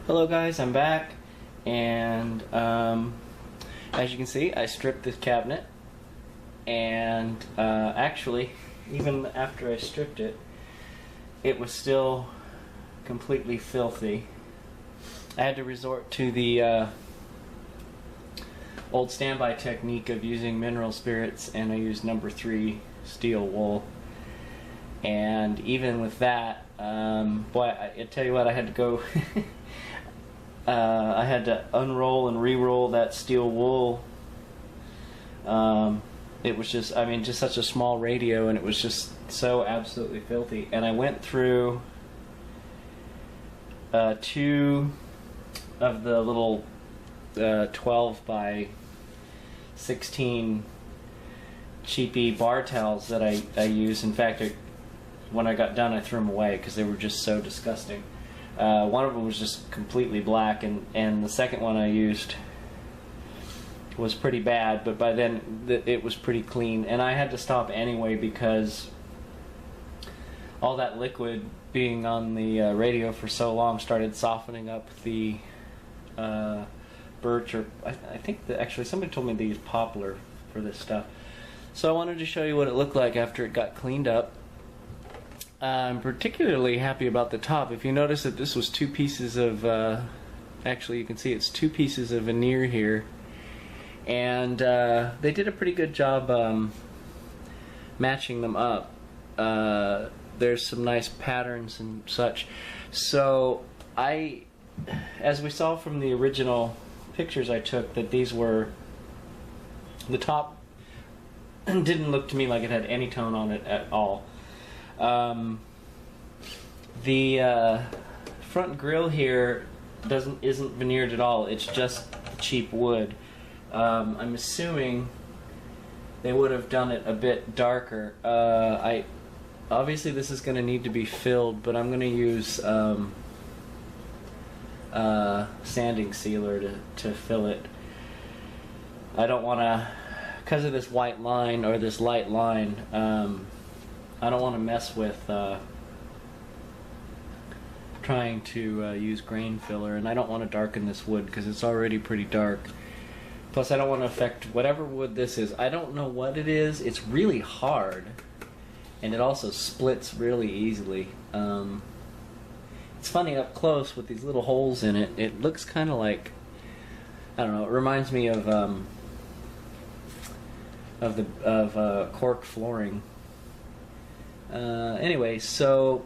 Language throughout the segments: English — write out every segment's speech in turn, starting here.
Hello guys, I'm back, and as you can see, I stripped this cabinet, and actually, even after I stripped it, it was still completely filthy. I had to resort to the old standby technique of using mineral spirits, and I used number 3 steel wool. And even with that, boy, I tell you what, I had to go I had to unroll and re-roll that steel wool. It was just, I mean, just such a small radio, and it was just so absolutely filthy. And I went through 2 of the little 12 by 16 cheapy bar towels that I use. In fact, when I got done, I threw them away because they were just so disgusting. One of them was just completely black, and the second one I used was pretty bad, but by then it was pretty clean. And I had to stop anyway because all that liquid being on the radio for so long started softening up the birch, or I think that actually somebody told me they use poplar for this stuff. So I wanted to show you what it looked like after it got cleaned up. I'm particularly happy about the top. If you notice that this was 2 pieces of, actually you can see it's 2 pieces of veneer here, and they did a pretty good job matching them up. There's some nice patterns and such. So as we saw from the original pictures I took, that these were, the top didn't look to me like it had any tone on it at all. The front grille here isn't veneered at all. It's just cheap wood. I'm assuming they would have done it a bit darker. Obviously this is going to need to be filled, but I'm going to use sanding sealer to fill it. I don't want to, because of this white line or this light line, I don't want to mess with trying to use grain filler, and I don't want to darken this wood because it's already pretty dark. Plus I don't want to affect whatever wood this is. I don't know what it is. It's really hard, and it also splits really easily. It's funny up close with these little holes in it. It looks kind of like, I don't know, it reminds me of cork flooring. Anyway, so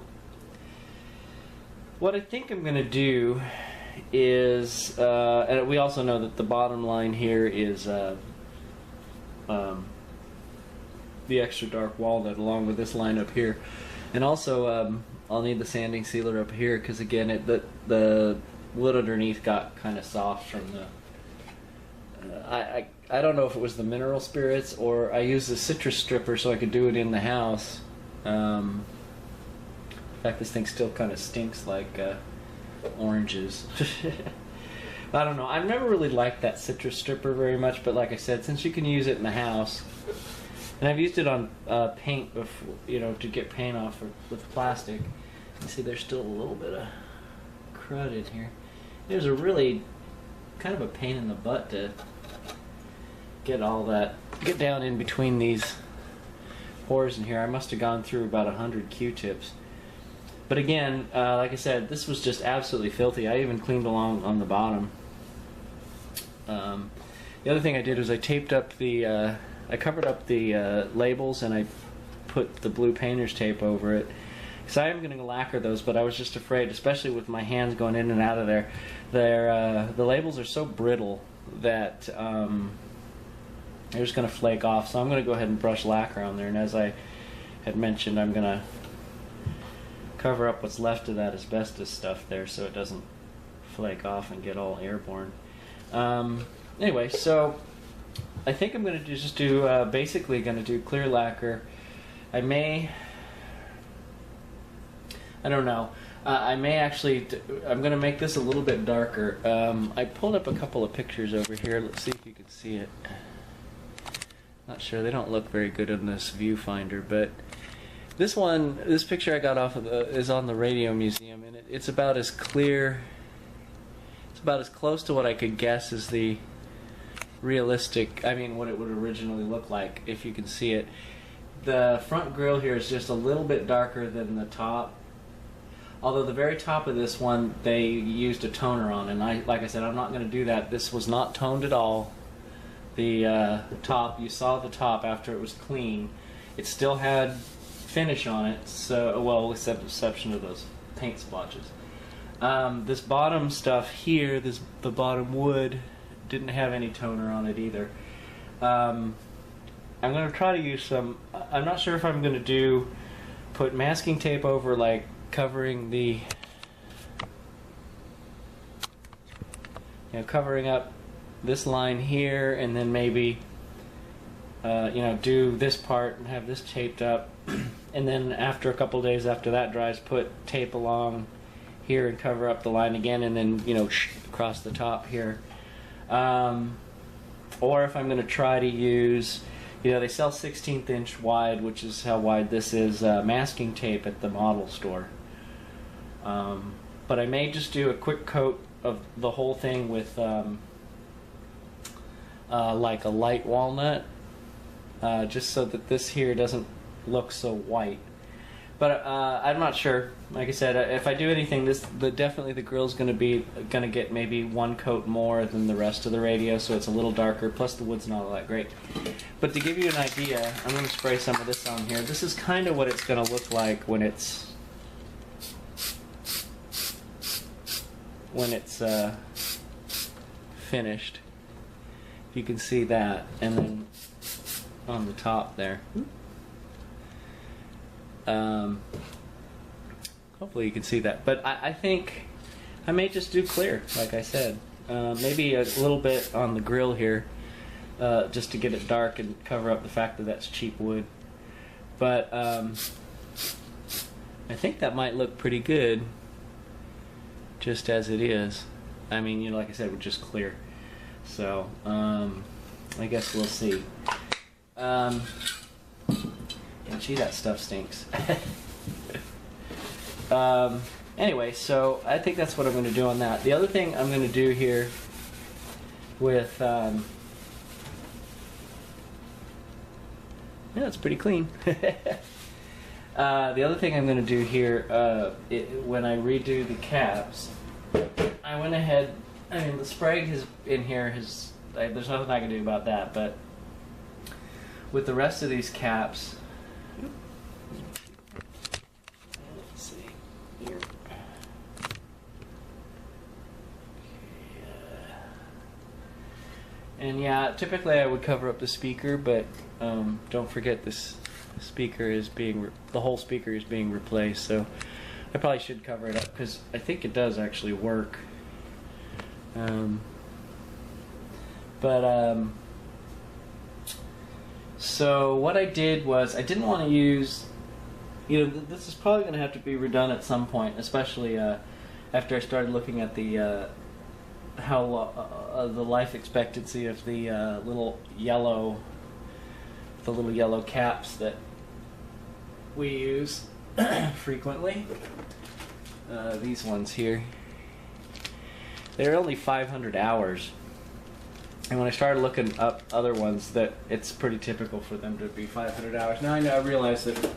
what I think I'm going to do is, and we also know that the bottom line here is the extra dark walnut along with this line up here. And also I'll need the sanding sealer up here because, again, the wood underneath got kind of soft from the... I don't know if it was the mineral spirits or I used a citrus stripper so I could do it in the house. In fact, this thing still kind of stinks like oranges. I don't know. I've never really liked that citrus stripper very much, but like I said, since you can use it in the house, and I've used it on paint before, to get paint off with plastic. You see, there's still a little bit of crud in here. There's a really kind of a pain in the butt to get down in between these pores in here. I must have gone through about 100 Q-tips. But again, like I said, this was just absolutely filthy. I even cleaned along on the bottom. The other thing I did was I taped up I covered up the labels, and I put the blue painter's tape over it. Because I am going to lacquer those, but I was just afraid, especially with my hands going in and out of there. The labels are so brittle that they're just going to flake off. So I'm going to go ahead and brush lacquer on there. And as I had mentioned, I'm going to cover up what's left of that asbestos stuff there so it doesn't flake off and get all airborne. Anyway, so I think I'm going to just do, basically going to do clear lacquer. I don't know. I may actually, I'm going to make this a little bit darker. I pulled up a couple of pictures over here. Let's see if you can see it. Not sure, they don't look very good in this viewfinder, but this picture I got off of is on the Radio Museum, and it's about as clear about as close to what I could guess is the realistic, I mean what it would originally look like if you can see it. The front grille here is just a little bit darker than the top. Although the very top of this one they used a toner on, and like I said, I'm not going to do that. This was not toned at all. The top, you saw the top after it was clean. It still had finish on it, so, well, with the exception of those paint splotches. This bottom stuff here, the bottom wood, didn't have any toner on it either. I'm going to try to use some, I'm not sure if I'm going to put masking tape over, like covering the, covering up this line here, and then maybe do this part and have this taped up, and then after a couple days after that dries, put tape along here and cover up the line again, and then across the top here. Or if I'm going to try to use, they sell 16th inch wide, which is how wide this is, masking tape at the model store. But I may just do a quick coat of the whole thing with like a light walnut, just so that this here doesn't look so white. But I'm not sure. Like I said, if I do anything, definitely the grill's going to get maybe one coat more than the rest of the radio, so it's a little darker. Plus the wood's not all that great. But to give you an idea, I'm going to spray some of this on here. This is kind of what it's going to look like when it's finished. You can see that, and then on the top there. Hopefully you can see that, but I think I may just do clear, like I said. Maybe a little bit on the grill here, just to get it dark and cover up the fact that that's cheap wood. But I think that might look pretty good, just as it is. I mean, like I said, with just clear. So I guess we'll see. And gee, that stuff stinks. Anyway, so I think that's what I'm going to do on that. The other thing I'm going to do here with, yeah, it's pretty clean. The other thing I'm going to do here, when I redo the caps, I went ahead, I mean, the spray in here there's nothing I can do about that, but with the rest of these caps, let's see here. And yeah, typically I would cover up the speaker, but don't forget this speaker is the whole speaker is being replaced, so I probably should cover it up because I think it does actually work. So what I did was I didn't want to use, this is probably going to have to be redone at some point, especially after I started looking at the the life expectancy of the little yellow caps that we use frequently. These ones here, they're only 500 hours. And when I started looking up other ones, that it's pretty typical for them to be 500 hours. Now I realize that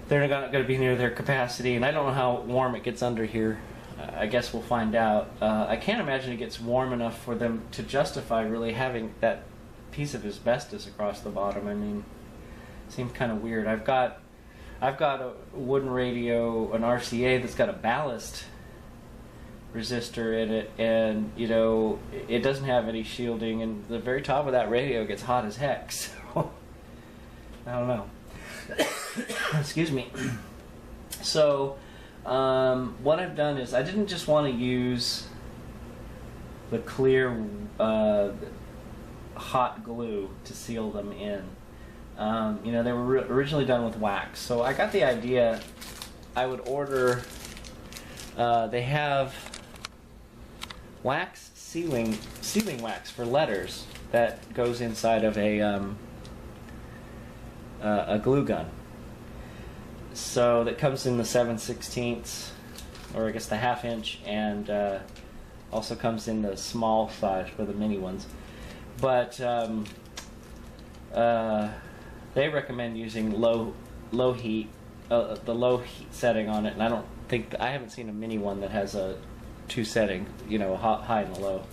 they're not going to be near their capacity, and I don't know how warm it gets under here. I guess we'll find out. I can't imagine it gets warm enough for them to justify really having that piece of asbestos across the bottom. I mean, it seems kind of weird. I've got a wooden radio, an RCA that's got a ballast resistor in it, and it doesn't have any shielding, and the very top of that radio gets hot as heck, so I don't know. Excuse me. So what I've done is I didn't just want to use the clear hot glue to seal them in. They were originally done with wax, so I got the idea I would order, they have wax sealing wax for letters that goes inside of a glue gun. So that comes in the 7/16, or I guess the 1/2 inch and Also comes in the small size for the mini ones. But they recommend using low heat, the low heat setting on it, and I haven't seen a mini one that has a 2 setting, you know, high and low.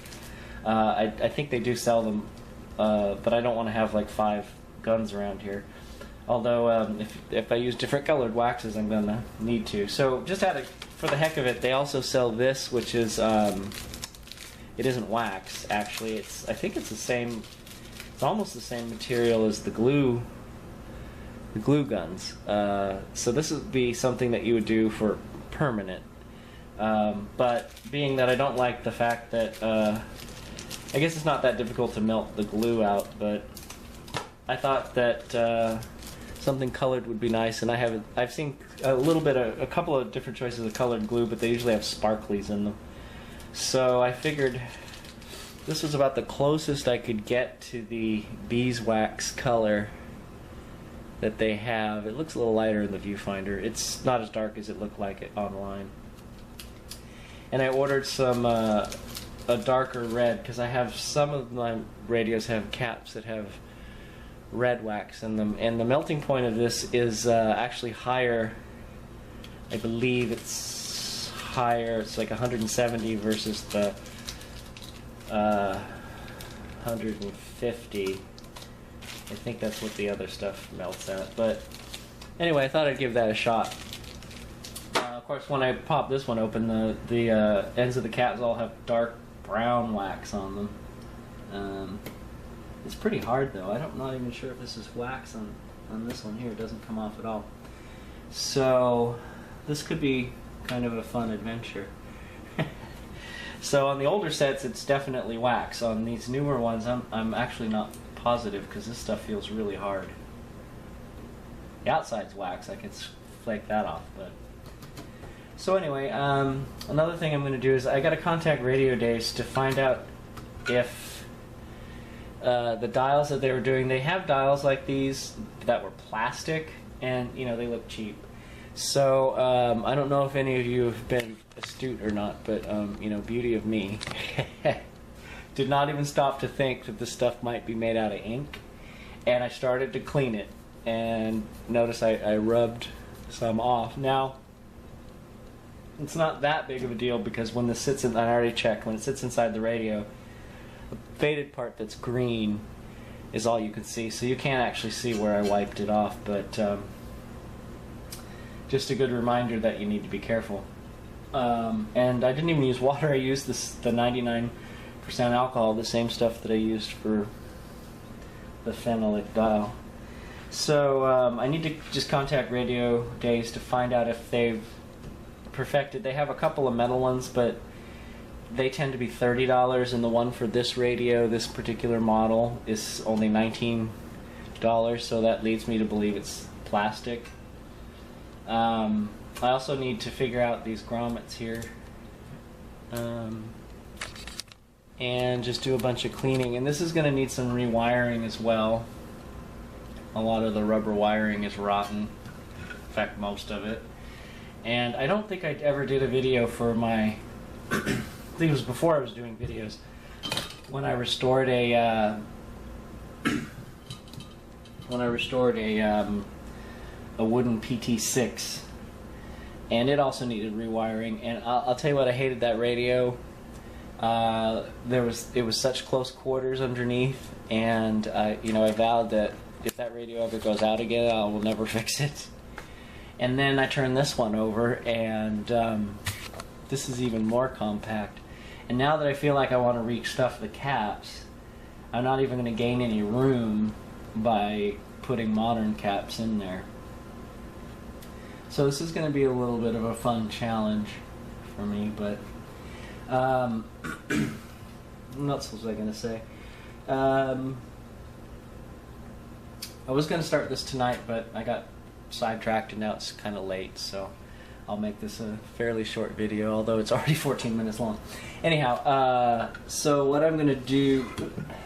I think they do sell them, but I don't want to have like 5 guns around here. Although if I use different colored waxes, I'm gonna need to. So just for the heck of it, they also sell this, which is it isn't wax actually. I think it's the same. It's almost the same material as the glue guns. So this would be something that you would do for permanent. But being that I don't like the fact that I guess it's not that difficult to melt the glue out, but I thought that something colored would be nice, and I've seen a couple of different choices of colored glue, but they usually have sparklies in them. So I figured this was about the closest I could get to the beeswax color that they have. It looks a little lighter in the viewfinder. It's not as dark as it looked like it online. And I ordered some a darker red, because I have some of my radios have caps that have red wax in them, and the melting point of this is actually higher. I believe it's higher. It's like 170 versus the 150. I think that's what the other stuff melts at. But anyway, I thought I'd give that a shot. Of course, when I pop this one open, the ends of the caps all have dark brown wax on them. It's pretty hard though. I'm not even sure if this is wax on this one here. It doesn't come off at all. So this could be kind of a fun adventure. So on the older sets, it's definitely wax. On these newer ones, I'm actually not positive, because this stuff feels really hard. The outside's wax. I can flake that off, but. So anyway, another thing I'm going to do is I got to contact Radio Days to find out if the dials that they were doing, they have dials like these that were plastic, and you know, they look cheap. So I don't know if any of you have been astute or not, but you know, beauty of me. Did not even stop to think that this stuff might be made out of ink, and I started to clean it, and notice I rubbed some off. Now, it's not that big of a deal, because when this sits in, I already checked, when it sits inside the radio, the faded part that's green is all you can see, so you can't actually see where I wiped it off, but just a good reminder that you need to be careful. And I didn't even use water. I used the 99% alcohol, the same stuff that I used for the phenolic dial. So I need to just contact Radio Days to find out if they've perfected. They have a couple of metal ones, but they tend to be $30, and the one for this radio, this particular model, is only $19, so that leads me to believe it's plastic. I also need to figure out these grommets here, and just do a bunch of cleaning, and this is going to need some rewiring as well. A lot of the rubber wiring is rotten, in fact most of it. And I don't think I ever did a video for my I think it was before I was doing videos, when I restored a wooden PT6, and it also needed rewiring. And I'll tell you what, I hated that radio. It was such close quarters underneath, and I vowed that if that radio ever goes out again, I will never fix it. And then I turned this one over, and this is even more compact. And now that I feel like I want to restuff the caps, I'm not even going to gain any room by putting modern caps in there. So this is going to be a little bit of a fun challenge for me, but what else was I going to say? I was going to start this tonight, but I got sidetracked, and now it's kind of late, so I'll make this a fairly short video, although it's already 14 minutes long. Anyhow, so what I'm going to do,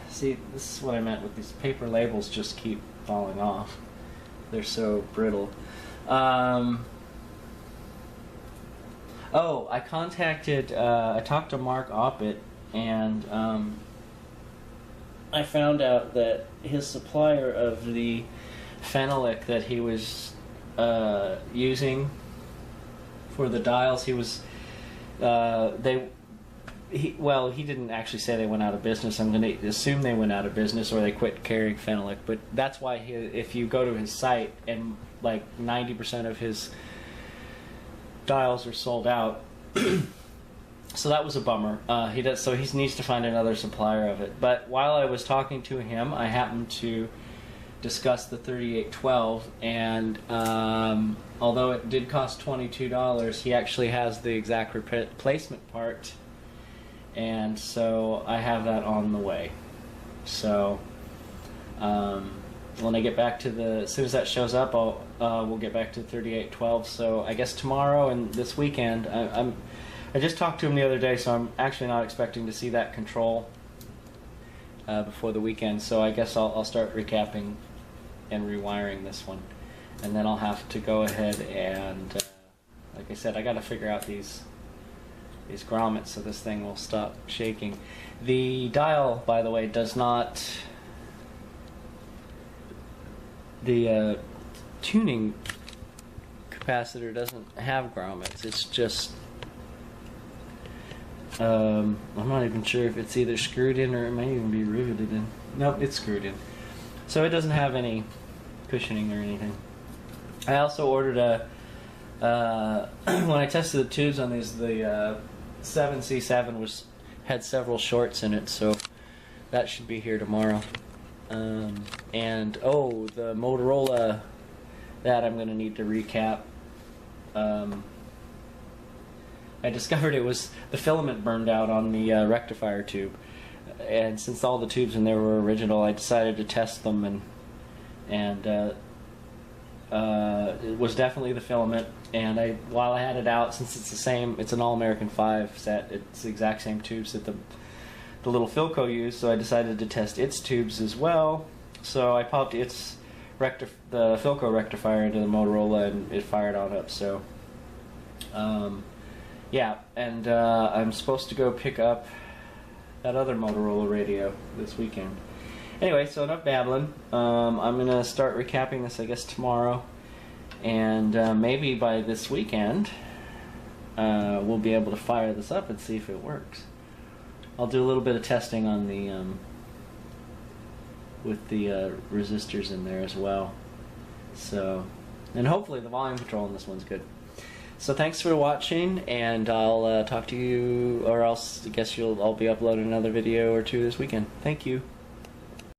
see, this is what I meant with these paper labels just keep falling off. They're so brittle. Oh, I contacted, I talked to Mark Oppett, and I found out that his supplier of the phenolic that he was using for the dials, he didn't actually say they went out of business. I'm going to assume they went out of business or they quit carrying phenolic, but that's why if you go to his site and like 90% of his dials are sold out. So that was a bummer. He needs to find another supplier of it. But while I was talking to him, I happened to discuss the 3812, and although it did cost $22, he actually has the exact replacement part, and so I have that on the way. So when I get back to as soon as that shows up, we'll get back to 3812. So I guess tomorrow and this weekend, I just talked to him the other day, so I'm actually not expecting to see that control before the weekend. So I guess I'll start recapping and rewiring this one, and then I'll have to go ahead and, like I said, I got to figure out these grommets so this thing will stop shaking. The dial, by the way, does not. The tuning capacitor doesn't have grommets. It's just I'm not even sure if it's either screwed in or it may even be riveted in. Nope, it's screwed in. So it doesn't have any cushioning or anything. I also ordered when I tested the tubes on these, the 7C7 had several shorts in it, so that should be here tomorrow. And the Motorola, that I'm going to need to recap. I discovered the filament burned out on the rectifier tube, and since all the tubes in there were original, I decided to test them, and it was definitely the filament. And while I had it out, since it's an All-American 5 set, it's the exact same tubes that the little Philco used, so I decided to test its tubes as well. So I popped the Philco rectifier into the Motorola, and it fired on up. So yeah, and I'm supposed to go pick up that other Motorola radio this weekend. Anyway, so enough babbling. I'm gonna start recapping this, I guess, tomorrow, and maybe by this weekend we'll be able to fire this up and see if it works. I'll do a little bit of testing on the with the resistors in there as well. So, and hopefully the volume control on this one's good. So thanks for watching, and I'll talk to you, or else I guess I'll be uploading another video or two this weekend. Thank you.